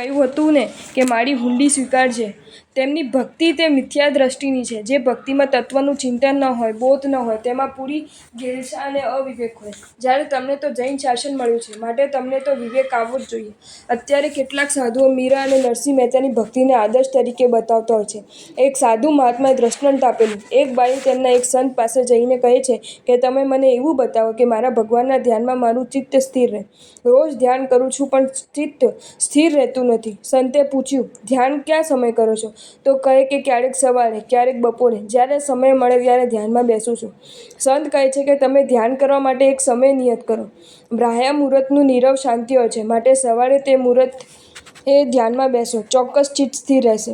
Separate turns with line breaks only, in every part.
કહ્યું હતું ને કે મારી હુંડી સ્વીકારજે. તેમની ભક્તિ તે મિથ્યા દ્રષ્ટિની છે. જે ભક્તિમાં તત્વનું ચિંતન ન હોય, બોધ ન હોય, તેમાં પૂરી ઘેલછા અને અવિવેક હોય. જ્યારે તમને તો જૈન શાસન મળ્યું છે, માટે તમને તો વિવેક આવવો જ જોઈએ. અત્યારે કેટલાક સાધુઓ મીરા અને નરસિંહ મહેતાની ભક્તિને આદર્શ તરીકે બતાવતા હોય છે. એક સાધુ મહાત્માએ દ્રષ્ટાંત આપેલું. એક બાઈ તેમના એક સંત પાસે જઈને કહે છે કે તમે મને એવું બતાવો કે મારા ભગવાનના ધ્યાનમાં મારું ચિત્ત સ્થિર રહે. રોજ ધ્યાન કરું છું પણ ચિત્ત સ્થિર રહેતું નથી. સંતે પૂછ્યું, ધ્યાન ક્યાં સમય કરો છો? તો કહે કે ક્યારેક સવારે, ક્યારેક બપોરે, જ્યારે સમય મળે ત્યારે ધ્યાનમાં બેસું છું. સંત કહે છે કે તમે ધ્યાન કરવા માટે એક સમય નિયત કરો. બ્રાહ્મણ મુહૂર્તનું નીરવ શાંતિ હોય છે, માટે સવારે તે મુહૂર્તે ધ્યાનમાં બેસો, ચોક્કસ ચિત્ત સ્થિર રહેશે.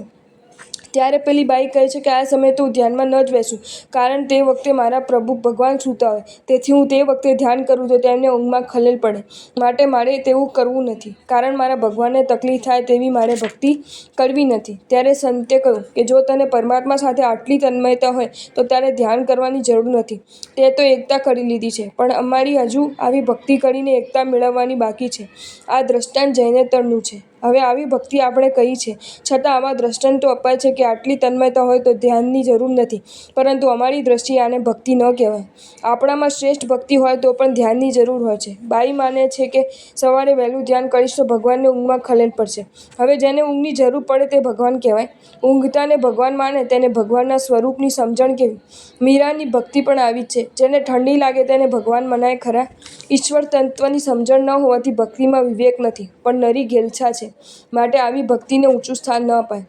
ત્યારે પેલી બાઈ કહે છે કે આ સમયે તો હું ધ્યાનમાં ન જ બેસું, કારણ તે વખતે મારા પ્રભુ ભગવાન સૂતા હોય. તેથી હું તે વખતે ધ્યાન કરું તો તેમને ઊંઘમાં ખલેલ પડે. માટે મારે તેવું કરવું નથી, કારણ મારા ભગવાનને તકલીફ થાય તેવી મારે ભક્તિ કરવી નથી. ત્યારે સંતે કહ્યું કે જો તને પરમાત્મા સાથે આટલી તન્મયતા હોય તો તારે ધ્યાન કરવાની જરૂર નથી. તે તો એકતા કરી લીધી છે, પણ અમારી હજુ આવી ભક્તિ કરીને એકતા મેળવવાની બાકી છે. આ દ્રષ્ટાંત જૈનેતરનું છે. હવે આવી ભક્તિ આપણે કરી છે, છતાં આવા દ્રષ્ટાંતો અપાય છે કે આટલી તન્મયતા હોય તો ધ્યાનની જરૂર નથી, પરંતુ અમારી દ્રષ્ટિએ આને ભક્તિ ન કહેવાય. આપણામાં શ્રેષ્ઠ ભક્તિ હોય તો પણ ધ્યાનની જરૂર હોય છે. બાઈ માને છે કે સવારે વહેલું ધ્યાન કરીશ તો ભગવાનને ઊંઘમાં ખલેલ પડશે. હવે જેને ઊંઘની જરૂર પડે તે ભગવાન કહેવાય? ઊંઘતાને ભગવાન માને તેને ભગવાનના સ્વરૂપની સમજણ કેવી? મીરાની ભક્તિ પણ આવી જ છે. જેને ઠંડી લાગે તેને ભગવાન મનાય ખરા? ઈશ્વર તત્વની સમજણ ન હોવાથી ભક્તિમાં વિવેક નથી, પણ નરી ઘેલછા છે. માટે આવી ભક્તિને ઊંચું સ્થાન ન અપાય.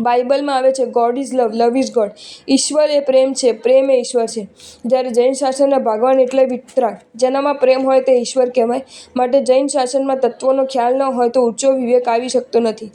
બાઇબલમાં આવે છે God is love, love is God. ઈશ્વર એ પ્રેમ છે, પ્રેમ એ ઈશ્વર છે. જ્યારે જૈન શાસનના ભગવાન એટલે વિતરાગ. જેનામાં પ્રેમ હોય તે ઈશ્વર કહેવાય. માટે જૈન શાસનમાં તત્વનો ખ્યાલ ન હોય તો ઊંચો વિવેક આવી શકતો નથી.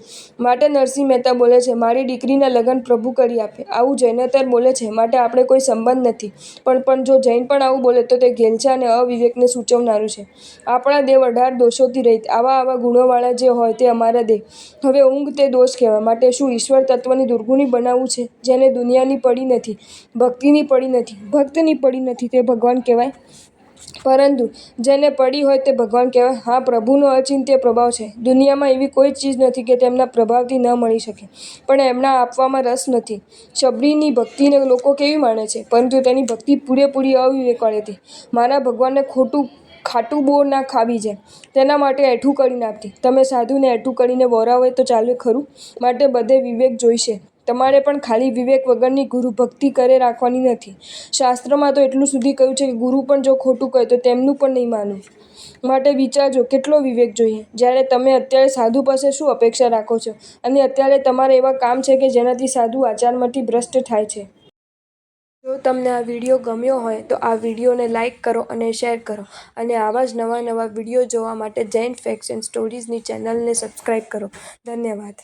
માટે નરસિંહ મહેતા બોલે છે મારી દીકરીના લગ્ન પ્રભુ કરી આપે. આવું જૈનેતર બોલે છે, માટે આપણે કોઈ સંબંધ નથી. પણ જો જૈન પણ આવું બોલે તો તે ઘેલછા અને અવિવેકને સૂચવનારું છે. આપણા દેવ 18 દોષોથી રહિત. આવા ગુણોવાળા જે હોય તે અમારા દેવ. હવે ઊંઘ તે દોષ કહેવાય. માટે શું ઈશ્વર તત્વની દુર્ગુણી બનાવવું છે? જેને દુનિયાની પડી નથી, ભક્તિની પડી નથી, ભક્તની પડી નથી તે ભગવાન કહેવાય? પરંતુ જેને પડી હોય તે ભગવાન કહેવાય? હા, પ્રભુનો અચિંત્ય પ્રભાવ છે. દુનિયામાં એવી કોઈ ચીજ નથી કે તેમના પ્રભાવથી ન મળી શકે, પણ એમના આપવામાં રસ નથી. શબરીની ભક્તિને લોકો કેવી માને છે, પરંતુ તેની ભક્તિ પૂરેપૂરી અવિવેકવાળી હતી. મારા ભગવાનને ખાટું બો ના ખાવી જાય, તેના માટે એઠું કરી નાખતી. તમે સાધુને એઠું કરીને વોરાવો તો ચાલે ખરું? માટે બધે વિવેક જોઈશે. તમારે પણ ખાલી વિવેક વગરની ગુરુભક્તિ કરે રાખવાની નથી. શાસ્ત્રમાં તો એટલું સુધી કહ્યું છે કે ગુરુ પણ જો ખોટું કહે તો તેમનું પણ નહીં માનવું. માટે વિચારજો કેટલો વિવેક જોઈએ. જ્યારે તમે અત્યારે સાધુ પાસે શું અપેક્ષા રાખો છો, અને અત્યારે તમારે એવા કામ છે કે જેનાથી સાધુ આચારમાંથી ભ્રષ્ટ થાય છે. જો તમને આ વિડીયો ગમ્યો હોય તો આ વિડીયોને લાઇક કરો અને શેર કરો, અને આવા જ નવા વિડીયો જોવા માટે જૈન ફેક્ટ્સ એન્ડ સ્ટોરીઝની ચેનલને સબસ્ક્રાઈબ કરો. ધન્યવાદ.